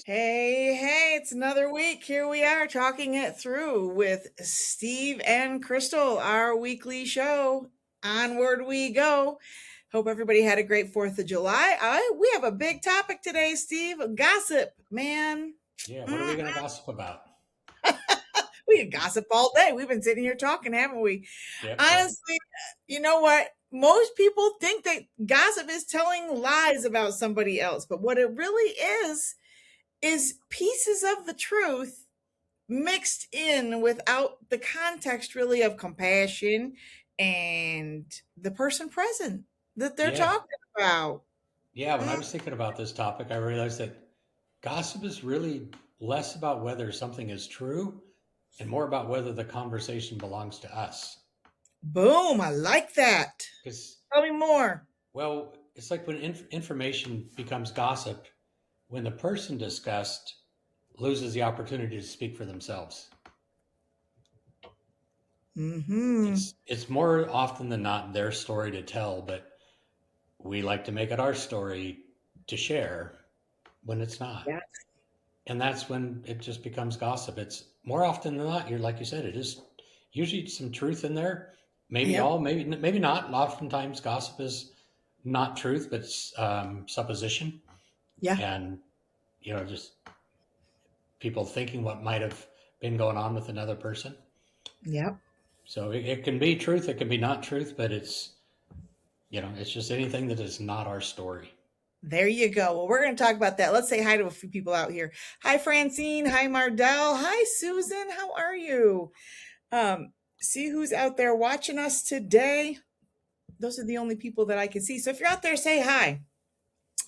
Hey, hey, it's another week. Here we are talking it through with Steve and Crystal, our weekly show. Onward we go. Hope everybody had a great 4th of July. We have a big topic today, Steve. Gossip, man. Yeah, what are we Mm, going to gossip about? we can gossip all day. We've been sitting here talking, haven't we? Yep, yep. Honestly, you know what? Most people think that gossip is telling lies about somebody else, but what it really is pieces of the truth mixed in without the context really of compassion and the person present that they're Yeah, talking about. yeah. When I Mm, was thinking about this topic, I realized that gossip is really less about whether something is true and more about whether the conversation belongs to us. boom, I like that. Because, Tell me more. well, it's like when information becomes gossip, when the person discussed loses the opportunity to speak for themselves. Mm-hmm. It's more often than not their story to tell, but we like to make it our story to share when it's not. Yeah. And that's when it just becomes gossip. It's more often than not, you're like you said, it is usually some truth in there. Maybe Yep. all, maybe not. Oftentimes, gossip is not truth, but it's supposition, Yeah. and just people thinking what might have been going on with another person. Yep. So it can be truth, it can be not truth, but it's just anything that is not our story. There you go. Well, we're going to talk about that. Let's say hi to a few people out here. Hi, Francine. Hi, Mardell. Hi, Susan. How are you? See who's out there watching us today. Those are the only people that I can see. So if you're out there, say hi.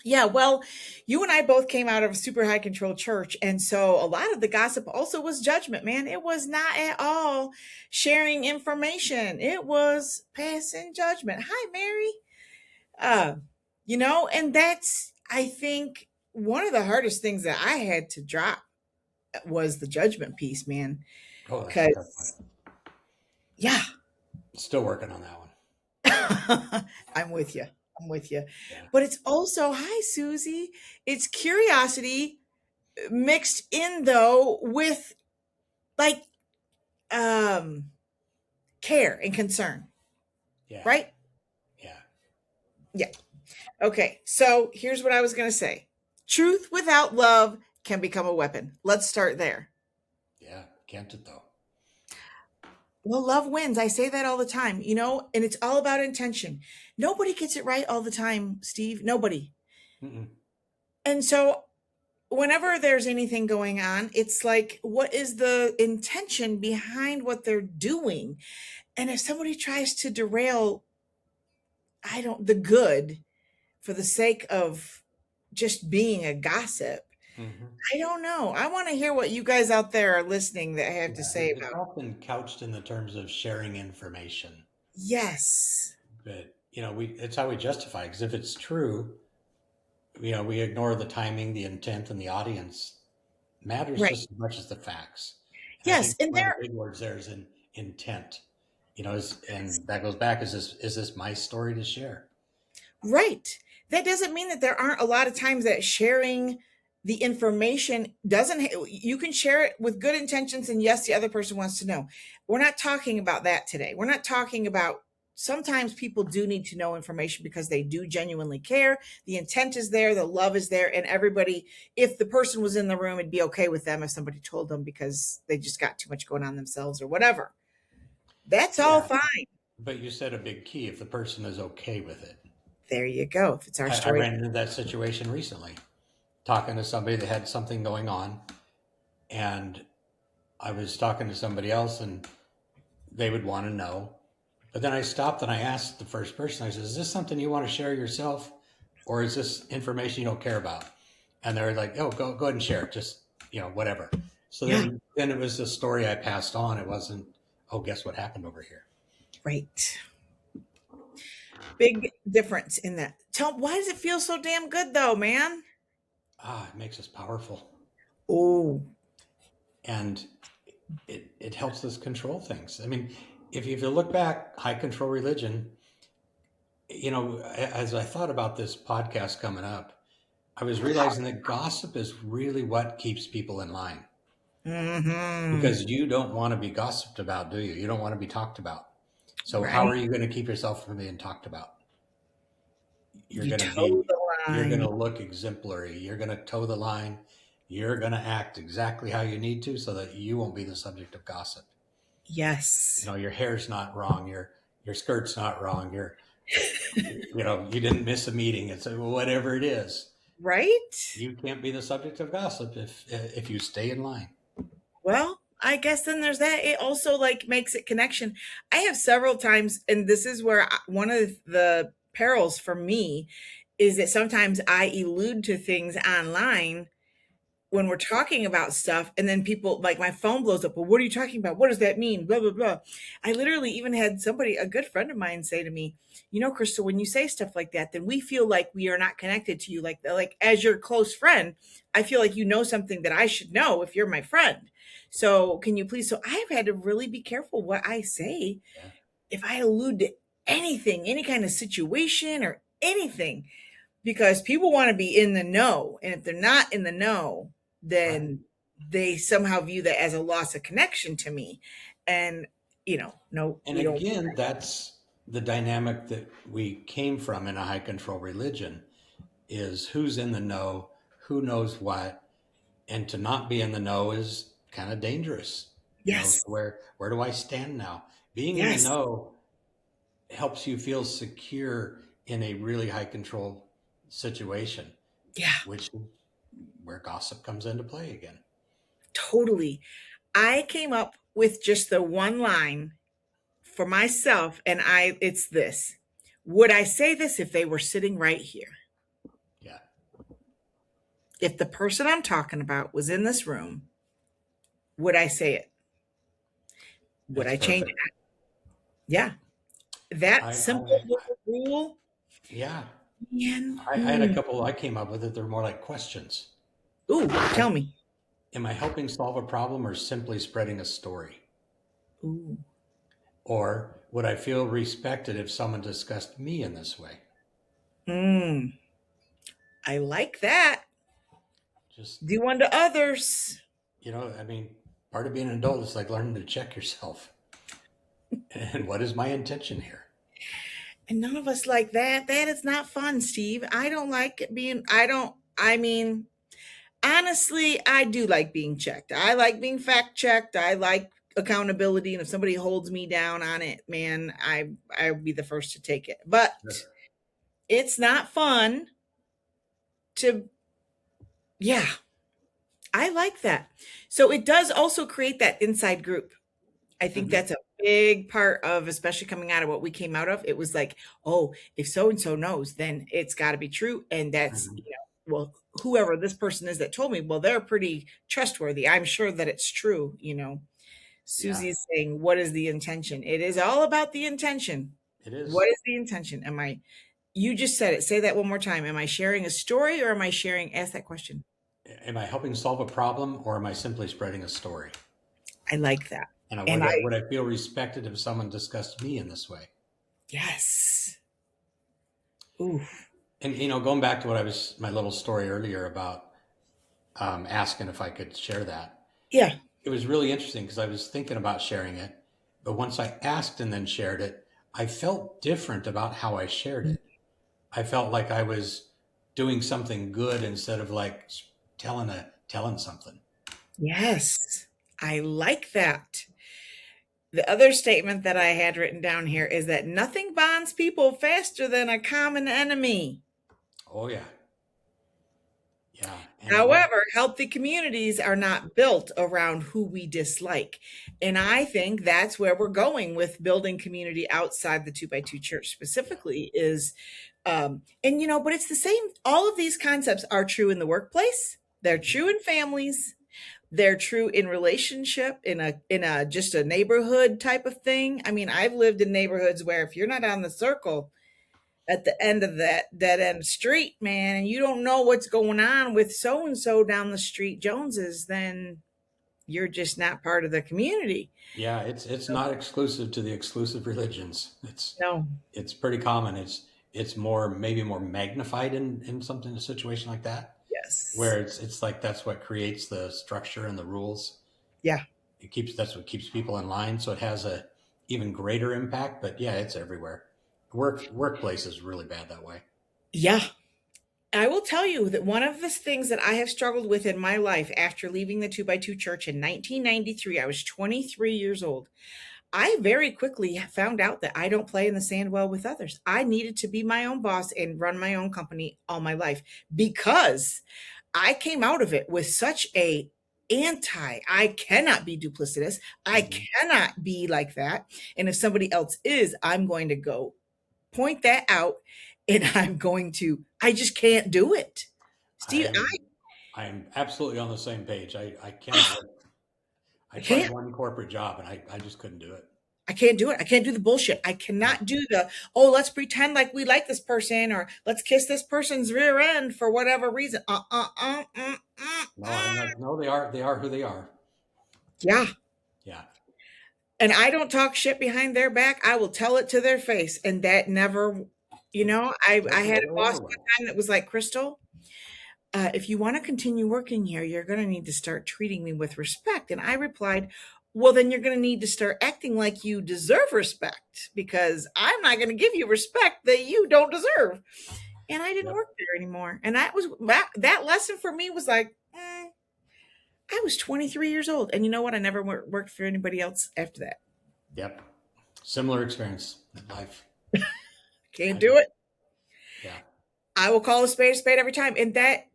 Yeah, well, you and I both came out of a super high control church. And so a lot of the gossip also was judgment, man. It was not at all sharing information, it was passing judgment. Hi, Mary. Uh, and that's, I think, one of the hardest things that I had to drop was the judgment piece, man. Oh, that's a tough one. Because, yeah, Still working on that one. I'm with you. I'm with you. Yeah. But it's also, hi, Susie. It's curiosity mixed in though with like um care and concern, Yeah. right? Yeah. Yeah. Okay. So here's what I was going to say. Truth without love can become a weapon. Let's start there. Yeah. Can't it though? Well, love wins. I say that all the time, and it's all about intention. Nobody gets it right all the time, Steve. Nobody. Mm-mm. And so whenever there's anything going on, it's like, what is the intention behind what they're doing? And if somebody tries to derail, the good for the sake of just being a gossip, Mm-hmm. I don't know. I want to hear what you guys out there are listening that have to Yeah, say it's about. often couched in the terms of sharing information, Yes. but it's how we justify. Because if it's true, we ignore the timing, the intent, and the audience matters Right. just as much as the facts. And I Yes. think And one of there, the big words there is in intent. And that goes back. Is this my story to share? right. That doesn't mean that there aren't a lot of times that sharing the information doesn't, you can share it with good intentions. And yes, the other person wants to know. We're not talking about that today. We're not talking about, sometimes people do need to know information because they do genuinely care. The intent is there, the love is there. And everybody, if the person was in the room, it'd be okay with them if somebody told them because they just got too much going on themselves or whatever. That's all Yeah. fine. But you said a big key if the person is okay with it. There you go. If it's our I story. ran into that situation recently, talking to somebody that had something going on, and I was talking to somebody else, and they would want to know. But then I stopped and I asked the first person, I said, is this something you want to share yourself? Or is this information you don't care about? And they're like, oh, go ahead and share it. Just, whatever. So Yeah, then it was a story I passed on. It wasn't, oh, guess what happened over here? right. Big difference in that. Why does it feel so damn good though, man? It makes us powerful. Oh, And it helps us control things. I mean, if you look back, high control religion, as I thought about this podcast coming up, I was realizing that gossip is really what keeps people in line, Mm-hmm. because you don't want to be gossiped about, do you? You don't want to be talked about. So how Right. are you going to keep yourself from being talked about? You're You going to toe be, the you're going line. to look exemplary. You're going to toe the line. You're going to act exactly how you need to so that you won't be the subject of gossip. You Yes. know, your hair's not wrong. Your skirt's not wrong. You didn't miss a meeting. It's whatever it is. Right? You can't be the subject of gossip if you stay in line. Well, I guess then there's that. It also like makes it connection. I have several times, and this is where one of the perils for me is that sometimes I allude to things online when we're talking about stuff, and then people like my phone blows up. Well, what are you talking about? What does that mean? Blah blah blah. I literally even had somebody, a good friend of mine, say to me, "You know, Crystal, when you say stuff like that, then we feel like we are not connected to you. Like as your close friend, I feel like you know something that I should know if you're my friend. So can you please?" So I've had to really be careful what I say Yeah. if I allude to anything, any kind of situation or anything, because people want to be in the know. And if they're not in the know, Right. then they somehow view that as a loss of connection to me. And, no, And we don't. again, that's the dynamic that we came from in a high control religion, is who's in the know, who knows what, and to not be in the know is kind of dangerous. Yes, Where do I stand now? Being in the yes, know helps you feel secure in a really high control situation, yeah, which is where gossip comes into play again. totally. I came up with just the one line for myself, and it's this. Would I say this if they were sitting right here? Yeah, If the person I'm talking about was in this room, would I say it? Would that's I change perfect. it? Yeah. That simple I little rule, yeah, man. I had a couple I came up with it. They're more like questions. Ooh, tell Like, me. am I helping solve a problem or simply spreading a story? Ooh. Or would I feel respected if someone discussed me in this way? Mm, I like that. Just, Do unto others. I mean, part of being an adult is like learning to check yourself. And what is my intention here? And none of us like that. That is not fun, Steve. I don't like it being, I mean, honestly, I do like being checked. I like being fact checked. I like accountability. And if somebody holds me down on it, man, I'll be the first to take it. But Sure. it's not fun to, yeah, I like that. So it does also create that inside group. I think Mm-hmm. that's a big part of, especially coming out of what we came out of. It was like, oh, if so and so knows, then it's got to be true. And that's, Mm-hmm. well, whoever this person is that told me, well, they're pretty trustworthy. I'm sure that it's true. Yeah, Susie's saying, what is the intention? It is all about the intention. it What is. is the intention? You just said it. Say that one more time. Am I sharing a story or am I ask that question? Am I helping solve a problem or am I simply spreading a story? I like that. And And I, would I feel respected if someone discussed me in this way? yes. Ooh, And going back to my little story earlier about asking if I could share that, yeah. it was really interesting because I was thinking about sharing it, but once I asked and then shared it, I felt different about how I shared it. I felt like I was doing something good instead of like telling something. Yes, I like that. The other statement that I had written down here is that nothing bonds people faster than a common enemy. Oh yeah, yeah, and However, healthy communities are not built around who we dislike. And I think that's where we're going with building community outside the 2x2 church yeah, specifically is but it's the same. All of these concepts are true in the workplace. They're mhm, true in families. They're true in relationship, in a just a neighborhood type of thing. I mean, I've lived in neighborhoods where if you're not on the circle at the end of that dead end street, man, and you don't know what's going on with so and so down the street, Joneses, then you're just not part of the community. yeah. It's not exclusive to the exclusive religions. No. It's pretty common. It's more maybe more magnified in something a situation like that. Yes. where it's like that's what creates the structure and the rules. Yeah. That's what keeps people in line, so it has a even greater impact. But yeah, it's everywhere. Workplace is really bad that way. Yeah. I will tell you that one of the things that I have struggled with in my life after leaving the 2 by 2 church in 1993, I was 23 years old. I very quickly found out that I don't play in the sand well with others. I needed to be my own boss and run my own company all my life because I came out of it with such a I cannot be duplicitous. I Mm-hmm. cannot be like that. And if somebody else is, I'm going to go point that out and I just can't do it. Steve, I'm absolutely on the same page. I cannot. I I tried can't. one corporate job and I just couldn't do it. I can't do it. I can't do the bullshit. I No, cannot do oh, let's pretend like we like this person or let's kiss this person's rear end for whatever reason. no, and no, they are who they are. Yeah. Yeah, And I don't talk shit behind their back. I will tell it to their face. And that never, I doesn't had go a boss over one well. time that was like, Crystal, if you want to continue working here, you're going to need to start treating me with respect. And I replied, well, then you're going to need to start acting like you deserve respect because I'm not going to give you respect that you don't deserve. And I didn't Yep, work there anymore. And that lesson for me was like, I was 23 years old. And you know what? I never worked for anybody else after that. yep. Similar experience in life. Can't I do just it. yeah, I will call a spade every time. And that,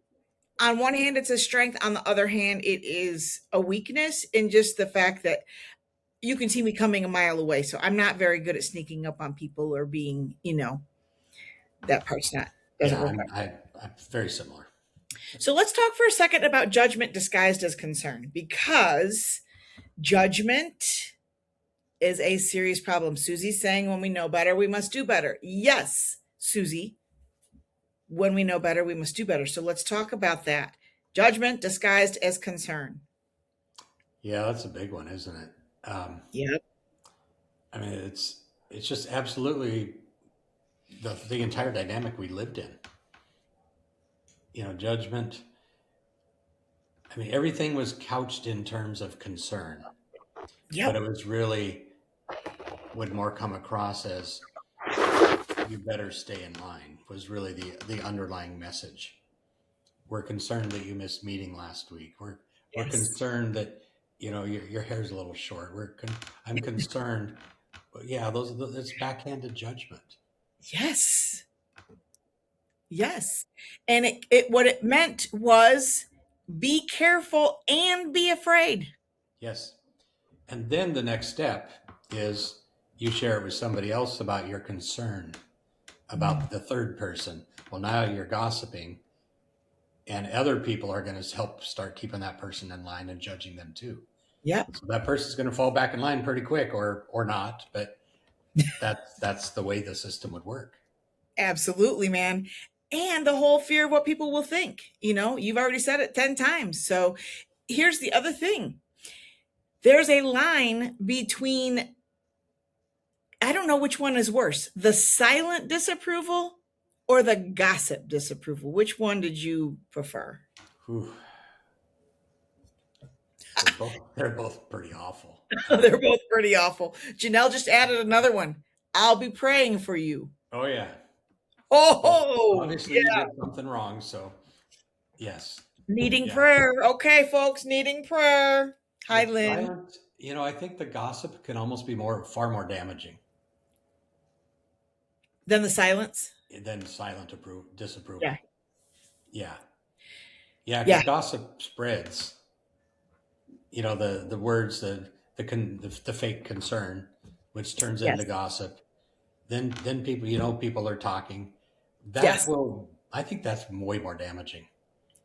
on one hand, it's a strength. On the other hand, it is a weakness in just the fact that you can see me coming a mile away. So I'm not very good at sneaking up on people or being, that part's not, doesn't yeah. work out. I'm very similar. So let's talk for a second about judgment disguised as concern because judgment is a serious problem. Susie's saying when we know better, we must do better. Yes, Susie, when we know better, we must do better. So let's talk about that. Judgment disguised as concern. Yeah, that's a big one, isn't it? Um, Yep. I mean, it's just absolutely the entire dynamic we lived in. Judgment. I mean, everything was couched in terms of concern, but Yep. it was really would more come across as you better stay in line was really the underlying message. We're concerned that you missed meeting last week. We're Yes. concerned that your hair's a little short. I'm concerned. But yeah, that's backhanded judgment. Yes. Yes. And it what it meant was be careful and be afraid. Yes. And then the next step is you share it with somebody else about your concern Mm. about the third person. Well, now you're gossiping, and other people are going to help start keeping that person in line and judging them too. Yep. So that person's going to fall back in line pretty quick, or not. But that's the way the system would work. Absolutely, man. And the whole fear of what people will think. You've already said it 10 times. So here's the other thing. There's a line between, I don't know which one is worse, the silent disapproval or the gossip disapproval. Which one did you prefer? Whew. They're both pretty awful. They're both pretty awful. Janelle just added another one. I'll be praying for you. Oh yeah. Well, Oh, obviously you yeah. did something wrong, so yes, Needing yeah. prayer. Okay, folks, needing prayer. Hi, But Lynn. silent, I think the gossip can almost be far more damaging Then the silence. than silent Yeah. disapproval. Yeah, yeah, Yeah. because gossip spreads. The words, the fake concern, which turns into Yes. gossip. Then people, people are talking. Yes. I think that's way more damaging.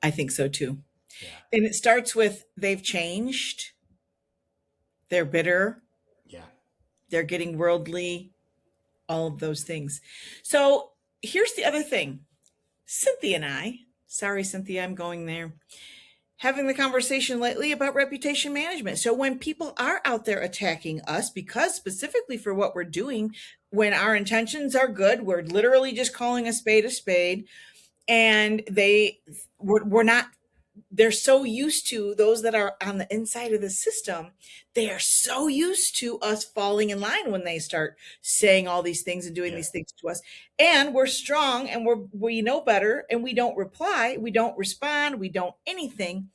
I think so too. Yeah, And it starts with they've changed, they're bitter, yeah. they're getting worldly, all of those things. So here's the other thing. Cynthia and I, sorry, Cynthia, I'm going there, having the conversation lately about reputation management. So when people are out there attacking us, because specifically for what we're doing, when our intentions are good, we're literally just calling a spade, and we're not, they're so used to, those that are on the inside of the system, they are so used to us falling in line when they start saying all these things and doing Yeah. these things to us. And we're strong and we know better, and we don't reply, we don't respond, we don't anything.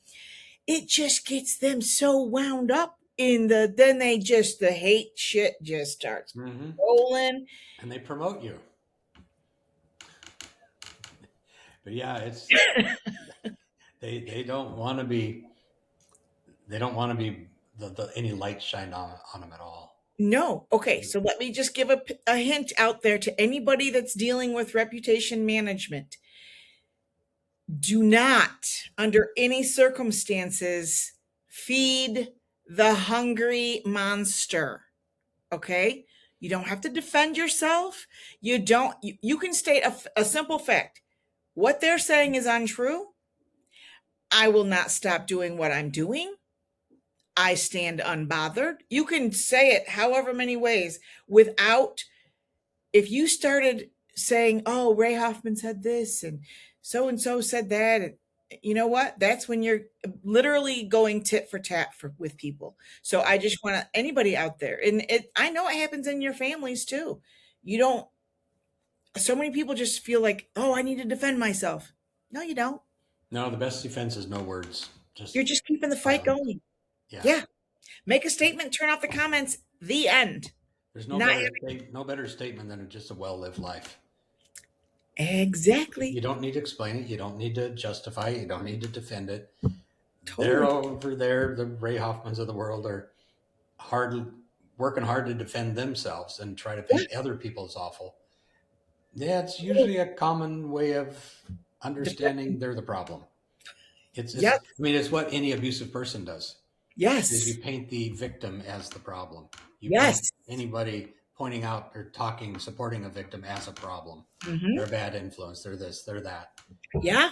It just gets them so wound up in then they just, the hate shit just starts Hmm. rolling. And they promote you. But yeah, it's they don't want to be, they don't want to be any light shined on them at all. No. Okay. So let me just give a hint out there to anybody that's dealing with reputation management. Do not, under any circumstances, feed the hungry monster. Okay. You don't have to defend yourself. You can state a simple fact. What they're saying is untrue. I will not stop doing what I'm doing. I stand unbothered. You can say it however many ways without, if you started saying, "Oh, Ray Hoffman said this and so said that," and you know what? That's when you're literally going tit for tat with people. So I just want to, anybody out there, and I know it happens in your families too. You don't. So many people just feel like, "Oh, I need to defend myself." No, you don't. No, the best defense is no words. You're Just just keeping the fight silence. going. Yeah. Yeah. Make a statement. Turn off the comments. The end. There's Not no better statement than just a well-lived life. You exactly. don't need to explain it. You don't need to justify it. You don't need to defend it. They're Totally. over there. The Ray Hoffmans of the world are working hard to defend themselves and try to Yeah. paint other people as awful. Yeah, it's usually a common way of understanding they're the problem. Yes. I mean, it's what any abusive person does. Is you Yes. paint the victim as the problem. You paint Yes. anybody pointing out or talking, supporting a victim as a problem. Hmm. They're a bad influence. They're this. They're that. Yeah.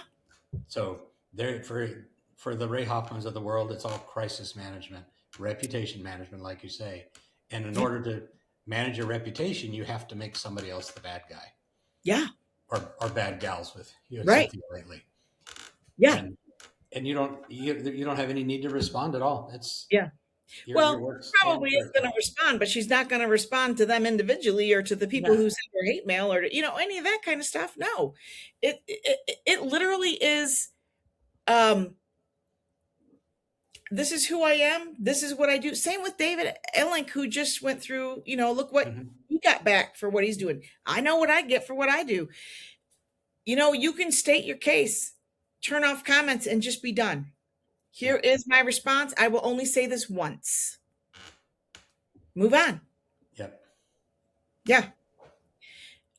So they're for the Ray Hoffmans of the world, it's all crisis management, reputation management, like you say. And in Yeah. order to manage your reputation, you have to make somebody else the bad guy, Yeah. or bad gals with you and Right. Cynthia lately. Yeah. And you don't have any need to respond at all. It's Yeah. your Well, work probably stands for is going to itself. respond, but she's not going to respond to them individually or to the people Yeah. who send her hate mail or any of that kind of stuff. No, it literally is. Um, this is who I am. This is what I do. Same with David Ellink, who just went through. Look what Hmm. he got back for what he's doing. I know what I get for what I do. You can state your case, turn off comments, and just be done. Here Yep. is my response. I will only say this once. Move on. Yep. Yeah. Yeah.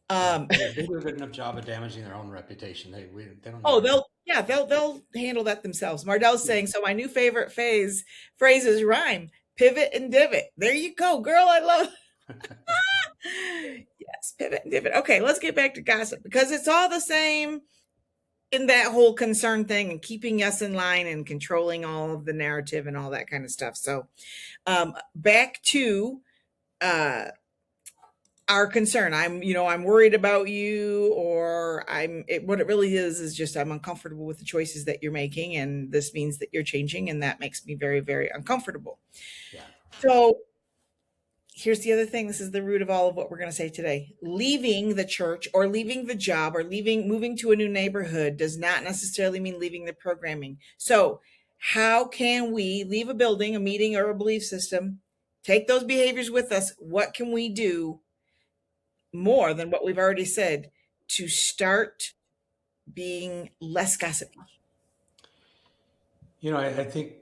Um, They do a good enough job of damaging their own reputation. They don't need oh, our help. they'll handle that themselves. Mardell's saying, so my new favorite phrases rhyme, pivot and divot. There you go, girl. I love yes, pivot and divot. Okay, let's get back to gossip because it's all the same in that whole concern thing and keeping us in line and controlling all of the narrative and all that kind of stuff. So back to uh our concern. I'm worried about you, or what it really is just I'm uncomfortable with the choices that you're making, and this means that you're changing, and that makes me very, very uncomfortable. Yeah. So here's the other thing. This is the root of all of what we're going to say today. Leaving the church or leaving the job or moving to a new neighborhood does not necessarily mean leaving the programming. So how can we leave a building, a meeting, or a belief system, take those behaviors with us? What can we do more than what we've already said to start being less gossipy? I think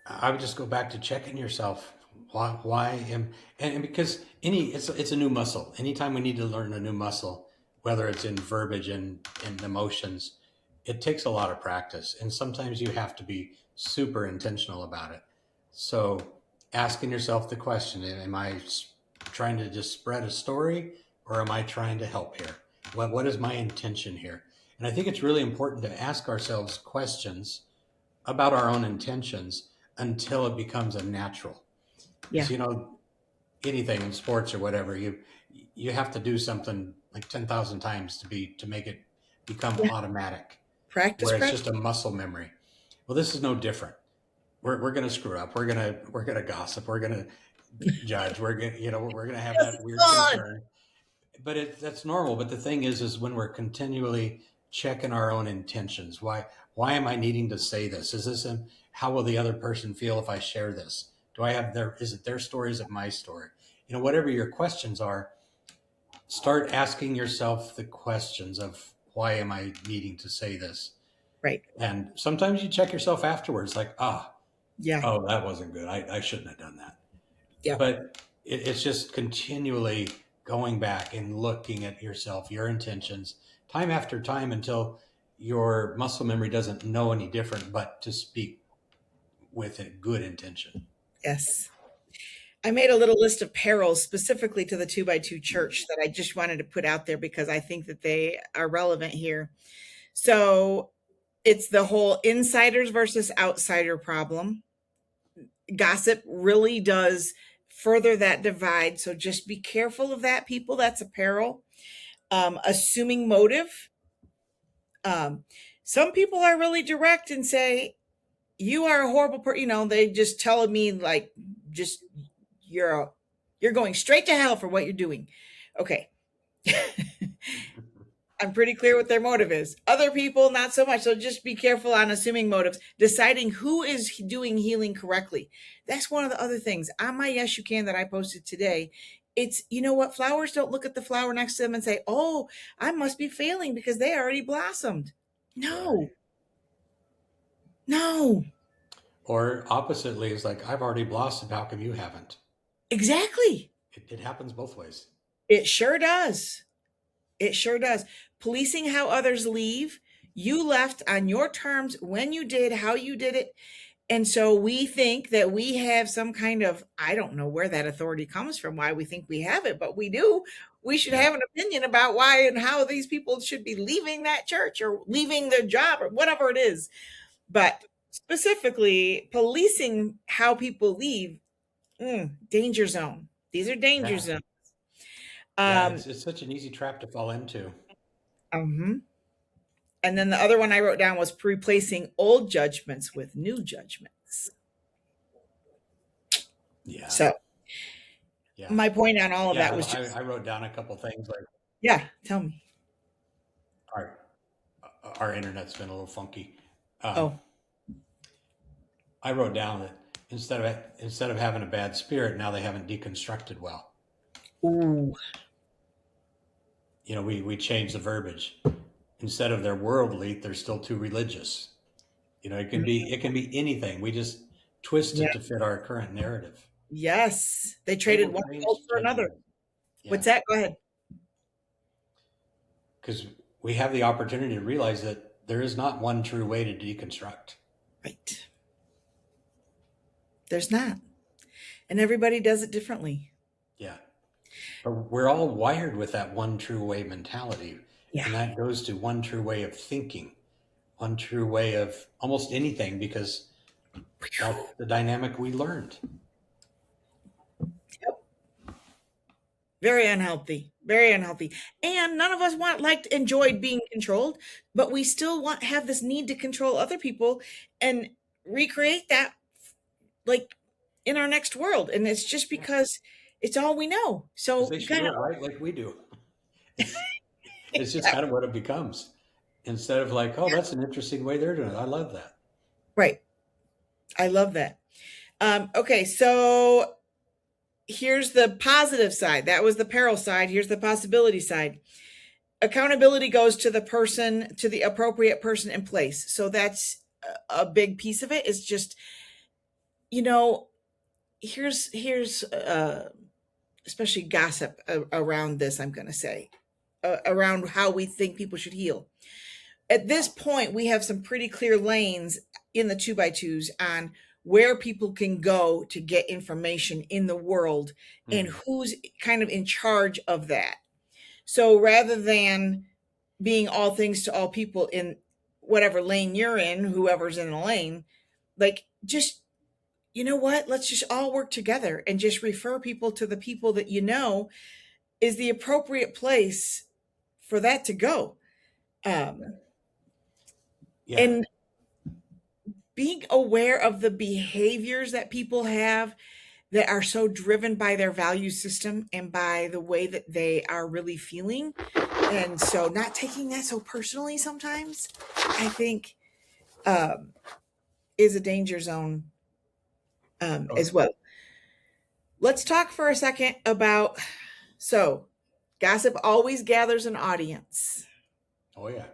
I would just go back to checking yourself. Why am and because it's a new muscle. Anytime we need to learn a new muscle, whether it's in verbiage and emotions, it takes a lot of practice, and sometimes you have to be super intentional about it. So asking yourself the question: Am I trying to just spread a story, or am I trying to help here? What is my intention here? And I think it's really important to ask ourselves questions about our own intentions until it becomes a natural. Yeah. Because anything in sports or whatever, you have to do something like 10,000 times to make it become Yeah. automatic, Practice, where it's practice. just a muscle memory. Well, this is no different. We're going to screw up. We're going to gossip. We're going to judge. We're going to have Yes, that it's weird fun. concern. But that's normal. But the thing is when we're continually checking our own intentions. Why am I needing to say this? How will the other person feel if I share this? Do I have is it their story? Is it my story? Whatever your questions are, start asking yourself the questions of why am I needing to say this? Right. And sometimes you check yourself afterwards, like, Yeah. oh, that wasn't good. I shouldn't have done that. Yeah. But it's just continually going back and looking at yourself, your intentions, time after time until your muscle memory doesn't know any different but to speak with a good intention. Yes. I made a little list of perils specifically to the 2x2 church that I just wanted to put out there because I think that they are relevant here. So it's the whole insiders versus outsider problem. Gossip really does further that divide. So just be careful of that, people. That's a peril. Assuming motive. Um, some people are really direct and say, you are a horrible person. They just tell me like, just you're a, you're going straight to hell for what you're doing. Okay. I'm pretty clear what their motive is. Other people, not so much. So just be careful on assuming motives, deciding who is doing healing correctly. That's one of the other things on my Yes You Can that I posted today. It's, you know what? Flowers don't look at the flower next to them and say, oh, I must be failing because they already blossomed. No, Right. no, Or oppositely, is like, I've already blossomed. How come you haven't? exactly. It happens both ways. It sure does. It sure does. Policing how others leave. You left on your terms when you did, how you did it. And so we think that we have some kind of, I don't know where that authority comes from, why we think we have it, but we do. We should Yeah. have an opinion about why and how these people should be leaving that church or leaving their job or whatever it is. But specifically, policing how people leave, danger zone. These are danger Yeah. zones. Yeah. Um, It's such an easy trap to fall into. mhm. And then the other one I wrote down was replacing old judgments with new judgments. Yeah. So Yeah. my point on all of Yeah. that was just, I wrote down a couple things like yeah, tell me. our, our internet's been a little funky. Um, Oh, I wrote down that instead of having a bad spirit, now they haven't deconstructed well. ooh, We changed the verbiage. Instead of they're worldly, they're still too religious. It can be anything. We just twist yeah, it to fit our current narrative. yes. They traded Total one change cult for changing another. it. Yeah, What's that? Go ahead. because we have the opportunity to realize that there is not one true way to deconstruct. Right. There's not. And everybody does it differently. Yeah, but we're all wired with that one true way mentality, Yeah. and that goes to one true way of thinking, one true way of almost anything, because that's the dynamic we learned. Yep. Very unhealthy. Very unhealthy. And none of us enjoyed being controlled, but we still have this need to control other people and recreate that like in our next world. And it's just Yeah, because it's all we know. because So they you should do kind it right like we do. It's it's just of kind of what it becomes. Instead of like, oh, that's an interesting way they're doing it. I love that. right. I love that. Okay, so here's the positive side. That was the peril side. Here's the possibility side. Accountability goes to the person, to the appropriate person in place. So that's a big piece of it. Is just, you know, here's especially gossip around this. I'm going to say around how we think people should heal. At this point, we have some pretty clear lanes in the 2x2s on where people can go to get information in the world and Hmm. who's kind of in charge of that. So rather than being all things to all people in whatever lane you're in, whoever's in the lane, like just, you know what? Let's just all work together and just refer people to the people that you know is the appropriate place for that to go. Um, Yeah. and being aware of the behaviors that people have that are so driven by their value system and by the way that they are really feeling. And so not taking that so personally sometimes, I think, um, is a danger zone Oh, as well. Let's talk for a second about so gossip always gathers an audience. oh yeah.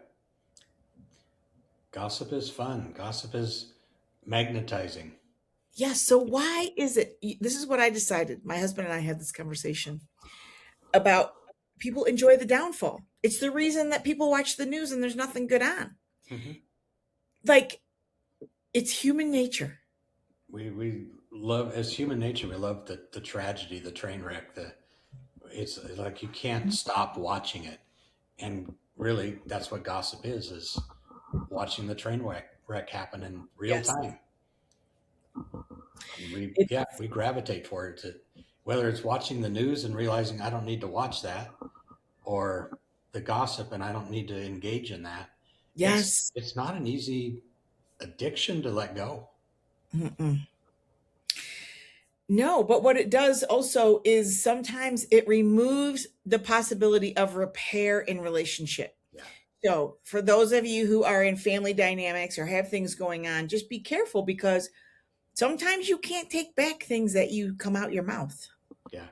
Gossip is fun. Gossip is magnetizing. Yes. So why is it? This is what I decided. My husband and I had this conversation about people enjoy the downfall. It's the reason that people watch the news and there's nothing good on. Hmm. Like it's human nature. We love, as human nature, we love the tragedy, the train wreck. It's like you can't stop watching it, and really, that's what gossip is watching the train wreck happen in real Yes. time. And we, It, yeah, we gravitate for it. Whether it's watching the news and realizing I don't need to watch that, or the gossip and I don't need to engage in that. yes. It's not an easy addiction to let go. Mm-mm. No, but what it does also is sometimes it removes the possibility of repair in relationship. Yeah, So, for those of you who are in family dynamics or have things going on, just be careful because sometimes you can't take back things that you come out your mouth. yeah,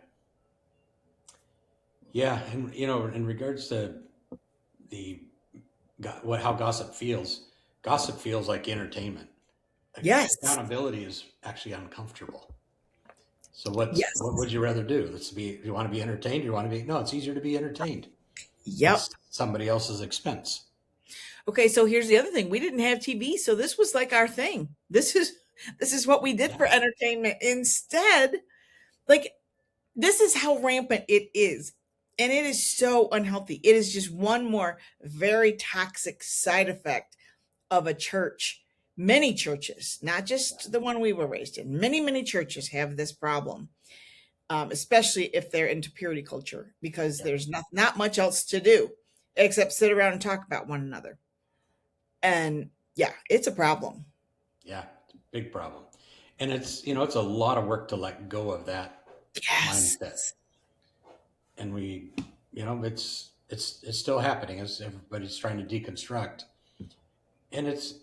yeah. And in regards to the what how gossip feels like entertainment. Yes. Accountability is actually uncomfortable. So what Yes. would you rather do? You want to be entertained, or you want to be no, it's easier to be entertained at Yep. somebody else's expense. Okay, so here's the other thing. We didn't have TV, so this was like our thing. This is what we did Yeah, for entertainment. Instead, like this is how rampant it is. And it is so unhealthy. It is just one more very toxic side effect of a church. Many churches, not just the one we were raised in, many churches have this problem, especially if they're into purity culture, because yeah, there's not much else to do except sit around and talk about one another. And yeah, it's a problem. yeah. It's a big problem. And it's a lot of work to let go of that Yes. mindset. And it's still happening as everybody's trying to deconstruct. And it's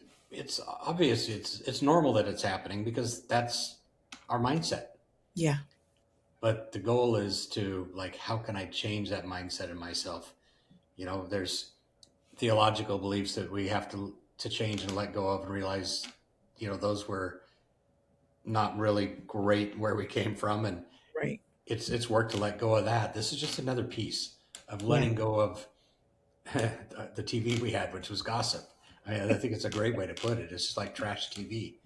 obvious, it's normal that it's happening because that's our mindset. Yeah. But the goal is to, like, how can I change that mindset in myself? There's theological beliefs that we have to change and let go of and realize, those were not really great where we came from, and Right. it's work to let go of that. This is just another piece of Yeah. letting go of the TV we had, which was gossip. I think it's a great way to put it. It's just like trash TV.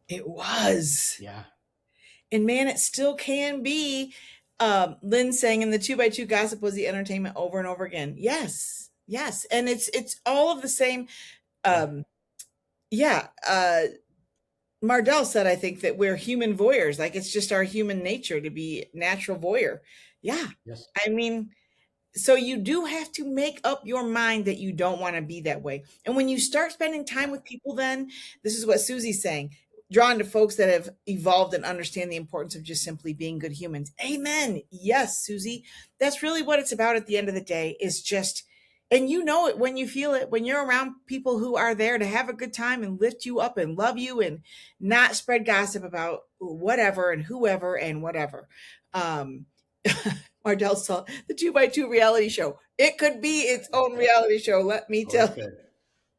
It was. Yeah, And man, it still can be. Lynn saying in the two by two gossip was the entertainment over and over again. Yes. Yes. And it's all of the same. yeah, Um, yeah. Mardell said, I think that we're human voyeurs. Like it's just our human nature to be natural voyeur. Yeah. yes, I mean, so you do have to make up your mind that you don't want to be that way. And when you start spending time yeah, with people, then this is what Susie's saying, drawn to folks that have evolved and understand the importance of just simply being good humans. Amen. Yes, Susie. That's really what it's about at the end of the day is just, and you know it when you feel it, when you're around people who are there to have a good time and lift you up and love you and not spread gossip about whatever and whoever and whatever. Um, Mardell saw the two by two reality show. It could be its own reality show. Let me oh, it tell you. could,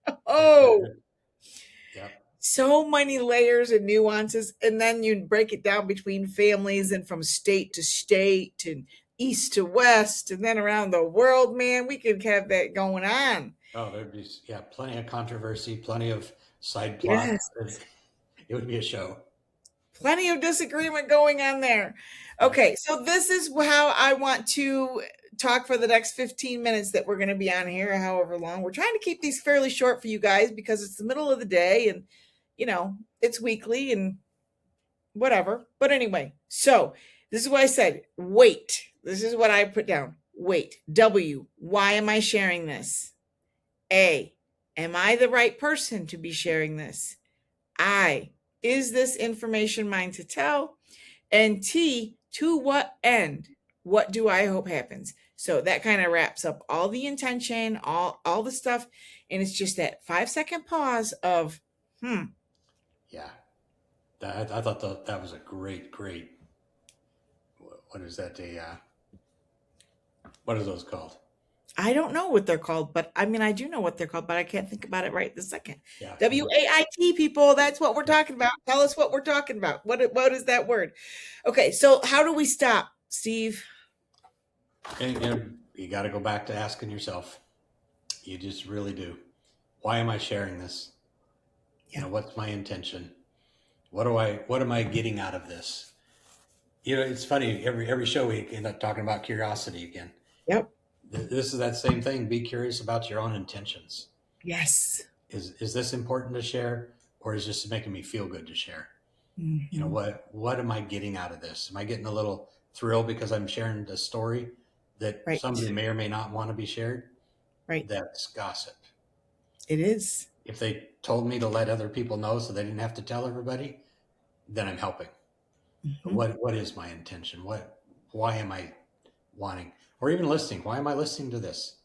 it Oh, could, yeah, so many layers and nuances. And then you break it down between families and from state to state and east to west and then around the world, man. We could have that going on. oh, there'd be, yeah, plenty of controversy, plenty of side plot. Yes. It would be a show. Plenty of disagreement going on there. Yeah, Okay, so this is how I want to talk for the next 15 minutes that we're going to be on here, however long. We're trying to keep these fairly short for you guys because it's the middle of the day and, it's weekly and whatever. But anyway, so this is what I said. Wait. This is what I put down. Wait. W. Why am I sharing this? A, am I the right person to be sharing this? I, is this information mine to tell? And T, to what end? What do I hope happens? So that kind of wraps up all the intention, all the stuff, and it's just that 5 second pause of, hmm, Yeah. I thought that was a great. What is that? What are those called? I don't know what they're called, but I mean I do know what they're called, but I can't think about it right this second. Yeah. WAIT, people, that's what we're talking about. Tell us what we're talking about. What is that word? Okay, so how do we stop, Steve? And you got to go back to asking yourself. You just really do. Why am I sharing this? Yeah. What's my intention? What am I getting out of this? It's funny. Every show we end up talking about curiosity again. Yep. This is that same thing. Be curious about your own intentions. Yes. Is this important to share, or is this making me feel good to share? Mhm. What am I getting out of this? Am I getting a little thrill because I'm sharing a story that Right. somebody may or may not want to be shared? Right. That's gossip. It is. If they told me to let other people know so they didn't have to tell everybody, then I'm helping. But Mhm. what is my intention? Why am I wanting, or even listening? Why am I listening to this?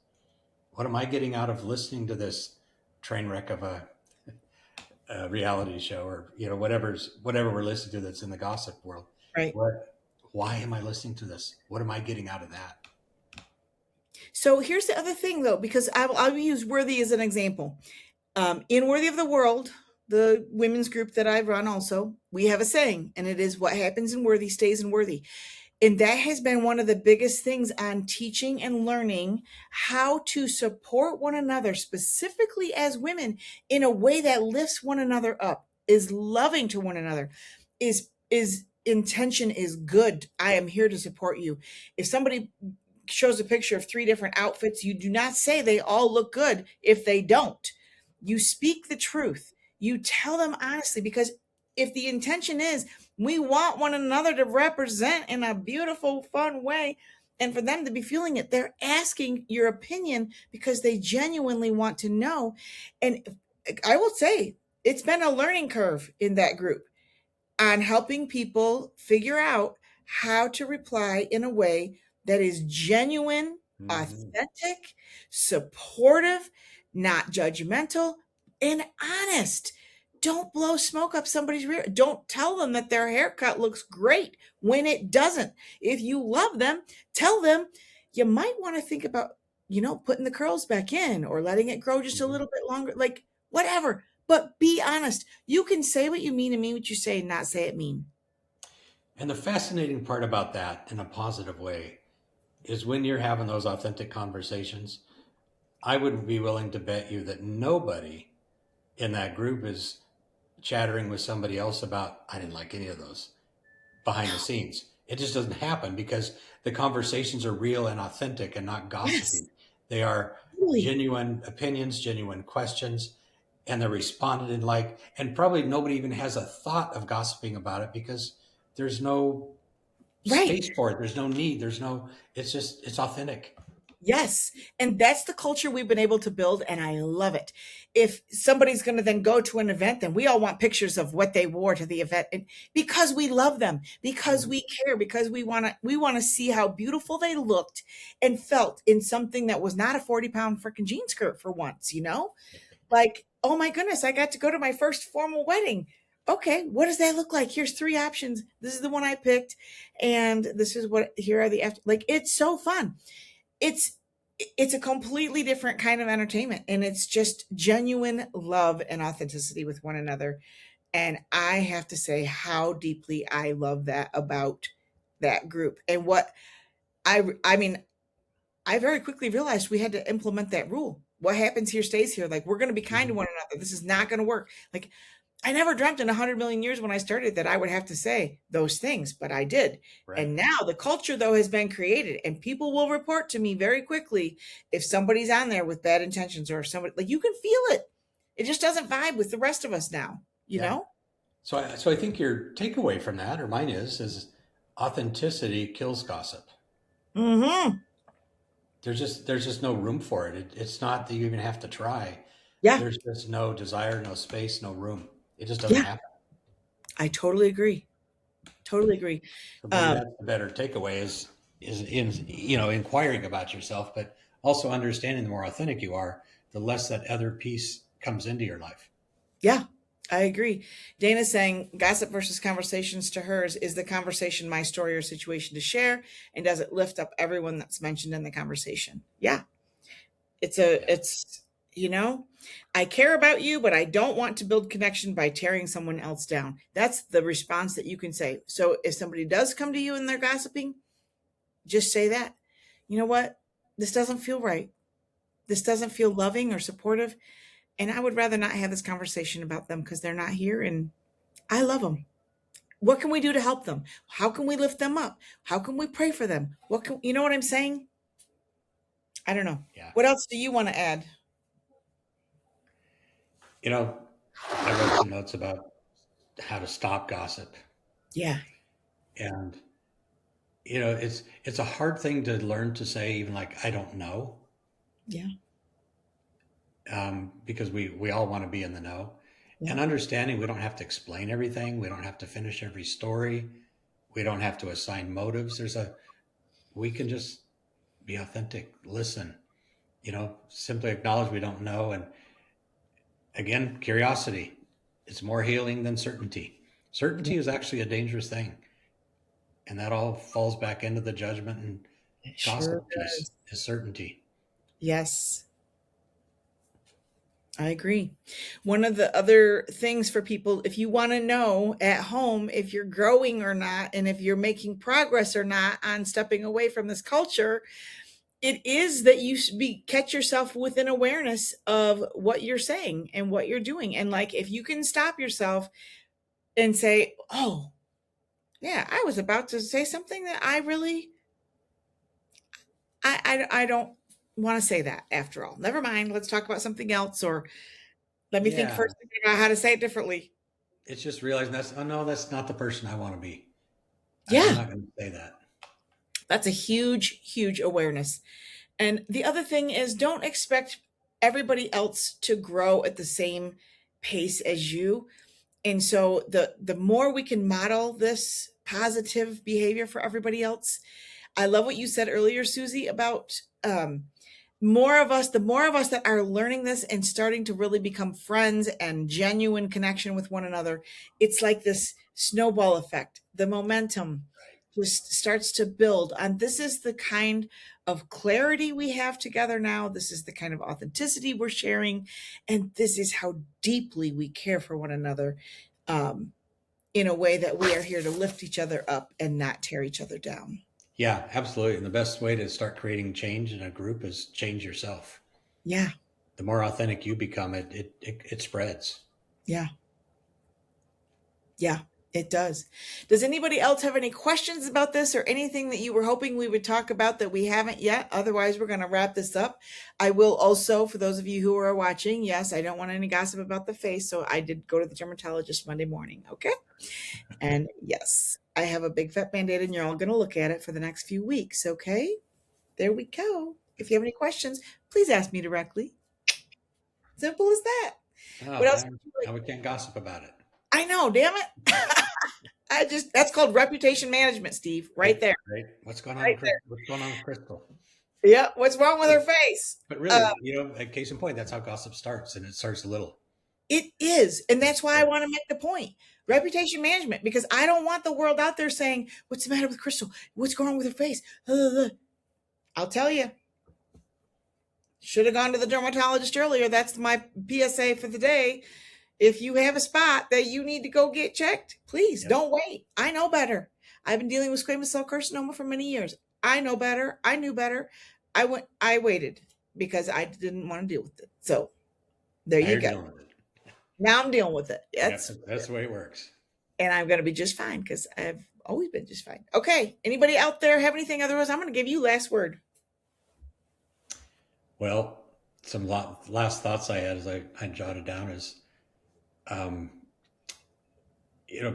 What am I getting out of listening to this train wreck of a reality show, or whatever we're listening to that's in the gossip world? Right. Why am I listening to this? What am I getting out of that? So here's the other thing, though, because I'll use Worthy as an example. In Worthy of the World, the women's group that I run also, we have a saying, and it is what happens in Worthy stays in Worthy. And that has been one of the biggest things on teaching and learning how to support one another, specifically as women, in a way that lifts one another up, is loving to one another, is intention is good. I am here to support you. If somebody shows a picture of three different outfits, you do not say they all look good if they don't. You speak the truth. You tell them honestly, because if the intention is we want one another to represent in a beautiful, fun way, and for them to be feeling it, they're asking your opinion because they genuinely want to know. And I will say, it's been a learning curve in that group on helping people figure out how to reply in a way that is genuine, Mm-hmm. authentic, supportive, not judgmental, and honest. Don't blow smoke up somebody's rear. Don't tell them that their haircut looks great when it doesn't. If you love them, tell them you might want to think about, putting the curls back in or letting it grow just a Mm-hmm. little bit longer, like whatever. But be honest. You can say what you mean and mean what you say and not say it mean. And the fascinating part about that, in a positive way, is when you're having those authentic conversations. I would be willing to bet you that nobody in that group is chattering with somebody else about, I didn't like any of those behind the scenes. It just doesn't happen because the conversations are real and authentic and not Yes, gossipy. They are really. genuine opinions, genuine questions, and they're responded in like, and probably nobody even has a thought of gossiping about it because there's no Right. space for it. There's no need. It's authentic. Yes. And that's the culture we've been able to build, and I love it. If somebody's going to then go to an event, then we all want pictures of what they wore to the event, and because we love them, because we care, because we want to see how beautiful they looked and felt in something that was not a 40-pound freaking jean skirt for once. Like, oh my goodness, I got to go to my first formal wedding. Okay, what does that look like? Here's three options. This is the one I picked, and this is what here are the after. Like, it's so fun. It's it's a completely different kind of entertainment, and it's just genuine love and authenticity with one another. And I have to say how deeply I love that about that group. And what I mean, I very quickly realized we had to implement that rule. What happens here stays here. Like, we're going to be kind to Mm-hmm. one another. This is not going to work. Like, I never dreamt in 100 million years when I started that I would have to say those things, but I did. Right. And now the culture, though, has been created, and people will report to me very quickly if somebody's on there with bad intentions, or if somebody, like, you can feel it. It just doesn't vibe with the rest of us now, you Yeah. know? So I think your takeaway from that, or mine is authenticity kills gossip. Mm-hmm. there's just no room for it. It's not that you even have to try. Yeah. There's just no desire, no space, no room. It just doesn't Yeah. happen. I totally agree. Totally agree. So maybe Um, that's the better takeaway is in inquiring about yourself, but also understanding the more authentic you are, the less that other piece comes into your life. yeah, I agree. Dana's saying gossip versus conversations to hers is the conversation my story or situation to share, and does it lift up everyone that's mentioned in the conversation? Yeah, Yeah. it's you know, I care about you, but I don't want to build connection by tearing someone else down. That's the response that you can say. So if somebody does come to you and they're gossiping, just say that. You know what? This doesn't feel right. This doesn't feel loving or supportive. And I would rather not have this conversation about them because they're not here and I love them. What can we do to help them? How can we lift them up? How can we pray for them? You know what I'm saying? I don't know. Yeah. What else do you want to add? You know, I wrote some notes about how to stop gossip. Yeah. And it's a hard thing to learn to say, even like I don't know, Yeah. because we all want to be in the know, Yeah. and understanding we don't have to explain everything, we don't have to finish every story, we don't have to assign motives. We can just be authentic, listen, simply acknowledge we don't know, and again, curiosity. It's more healing than certainty. Yeah. Certainty is actually a dangerous thing, and that all falls back into the judgment and It sure gossip piece does. is certainty. Yes. I agree. One of the other things for people, if you want to know at home if you're growing or not, and if you're making progress or not on stepping away from this culture, it is that you catch yourself with an awareness of what you're saying and what you're doing. And like, if you can stop yourself and say, oh, yeah, I was about to say something that I really, I don't want to say that after all. Never mind. Let's talk about something else. Or let me think Yeah, first about how to say it differently. it's just realizing oh no, that's not the person I want to be. I'm Yeah, not going to say that. that's a huge, huge awareness. And the other thing is, don't expect everybody else to grow at the same pace as you. And so the more we can model this positive behavior for everybody else. I love what you said earlier, Susie, about the more of us that are learning this and starting to really become friends and genuine connection with one another, it's like this snowball effect. The momentum just starts to build. And this is the kind of clarity we have together now. This is the kind of authenticity we're sharing. And this is how deeply we care for one another, um, in a way that we are here to lift each other up and not tear each other down. Yeah, absolutely. And the best way to start creating change in a group is change yourself. Yeah. The more authentic you become, it spreads. Yeah. Yeah, it does. Does anybody else have any questions about this or anything that you were hoping we would talk about that we haven't yet? Otherwise, we're going to wrap this up. I will also, for those of you who are watching, yes, I don't want any gossip about the face. So I did go to the dermatologist Monday morning. Okay. And yes, I have a big fat band aid and you're all going to look at it for the next few weeks. Okay. There we go. If you have any questions, please ask me directly. Simple as that. Oh, What else would you like? now we can't gossip about it. I know, damn it. That's called reputation management, Steve, right Right, there. right. What's going on? Right there. What's going on with Crystal? Yeah. What's wrong with her face? But Uh, really, a case in point, that's how gossip starts, and it starts little. it is. And It that's why I spreads. want to make the point. Reputation management, because I don't want the world out there saying, what's the matter with Crystal? What's going on with her face? I'll tell you. Should have gone to the dermatologist earlier. That's my PSA for the day. If you have a spot that you need to go get checked, please Yep. don't wait. I know better. I've been dealing with squamous cell carcinoma for many years. I know better. I knew better. I waited because I didn't want to deal with it. So there Now you you're go. dealing with it. Now I'm dealing with it. Yep, that's the way it works. And I'm going to be just fine because I've always been just fine. Okay. Anybody out there have anything? Otherwise, I'm going to give you last word. Well, some last thoughts I had as I jotted down is, um,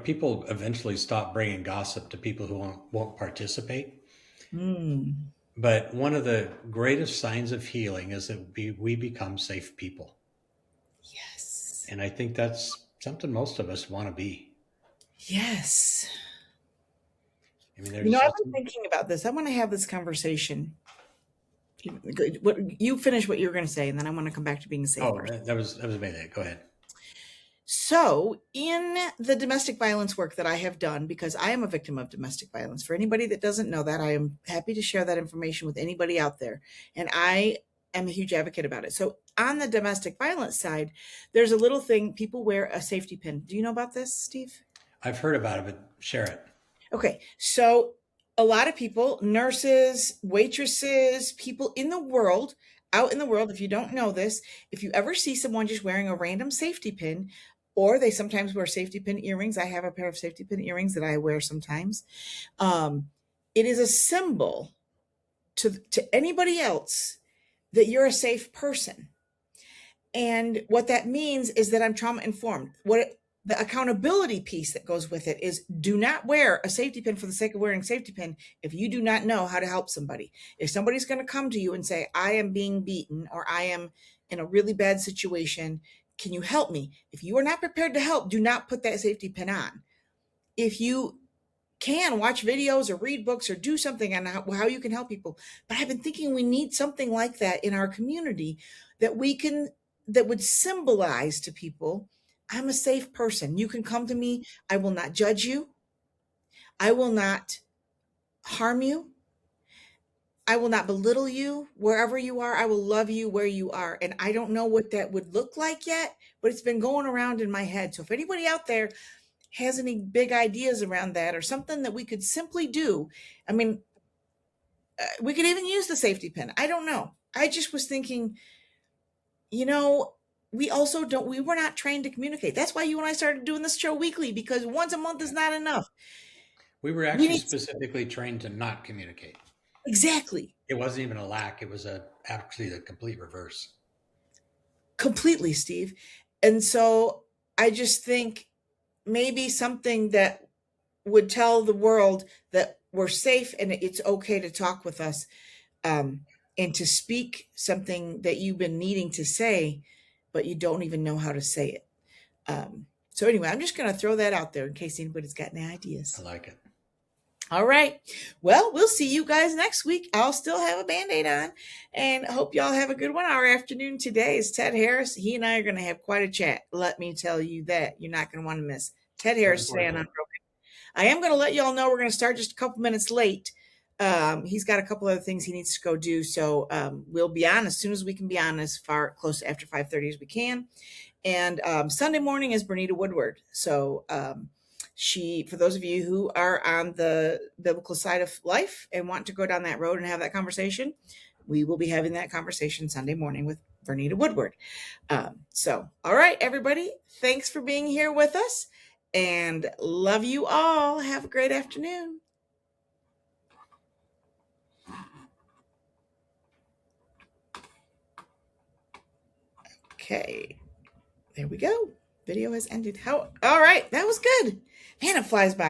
people eventually stop bringing gossip to people who won't participate. Hmm. But one of the greatest signs of healing is that we become safe people. Yes. And I think that's something most of us want to be. Yes. I mean, You know, there's I've just, been thinking about this. I want to have this conversation. What you finish what you were going to say, and then I want to come back to being a safe oh, person. that was amazing. Go ahead. So, in the domestic violence work that I have done, because I am a victim of domestic violence, for anybody that doesn't know that, I am happy to share that information with anybody out there. And I am a huge advocate about it. So, on the domestic violence side, there's a little thing people wear a safety pin. Do you know about this, Steve? I've heard about it, but share it. Okay, so a lot of people, nurses, waitresses, people in the world, out in the world, if you don't know this, if you ever see someone just wearing a random safety pin, or they sometimes wear safety pin earrings, I have a pair of safety pin earrings that I wear sometimes. Um, it is a symbol to anybody else that you're a safe person. And what that means is that I'm trauma informed. The accountability piece that goes with it is do not wear a safety pin for the sake of wearing a safety pin if you do not know how to help somebody. If somebody's going to come to you and say, I am being beaten or I am in a really bad situation, can you help me? If you are not prepared to help, do not put that safety pin on. If you can watch videos or read books or do something on how you can help people. But I've been thinking we need something like that in our community that we can, that would symbolize to people, I'm a safe person. You can come to me. I will not judge you. I will not harm you. I will not belittle you wherever you are. I will love you where you are. And I don't know what that would look like yet, but it's been going around in my head. So if anybody out there has any big ideas around that or something that we could simply do, I mean, we could even use the safety pin. I don't know. I just was thinking, you know, we were not trained to communicate. That's why you and I started doing this show weekly, because once a month is not enough. We were We actually need specifically trained to not communicate. exactly, It wasn't even a lack. It was actually the complete reverse. completely, Steve. And so I just think maybe something that would tell the world that we're safe and it's okay to talk with us, um, and to speak something that you've been needing to say, but you don't even know how to say it. So anyway, I'm just going to throw that out there in case anybody's got any I ideas. like it. All right. Well, we'll see you guys next week. I'll still have a band-aid on and hope y'all have a good one. Our afternoon today is Ted Harris. He and I are going to have quite a chat. Let me tell you that. You're not going to want to miss Ted Looking Harris today forward on to it. Unbroken. I am going to let y'all know we're going to start just a couple minutes late. He's got a couple other things he needs to go do. So we'll be on as soon as we can be on, as far close to after 5:30 as we can. And Sunday morning is Bernita Woodward. So she, for those of you who are on the biblical side of life and want to go down that road and have that conversation, we will be having that conversation Sunday morning with Bernita Woodward. So, all right, everybody, thanks for being here with us and love you all. Have a great afternoon. Okay, there we go. Video has ended. How? All right, that was good. Man, it flies by.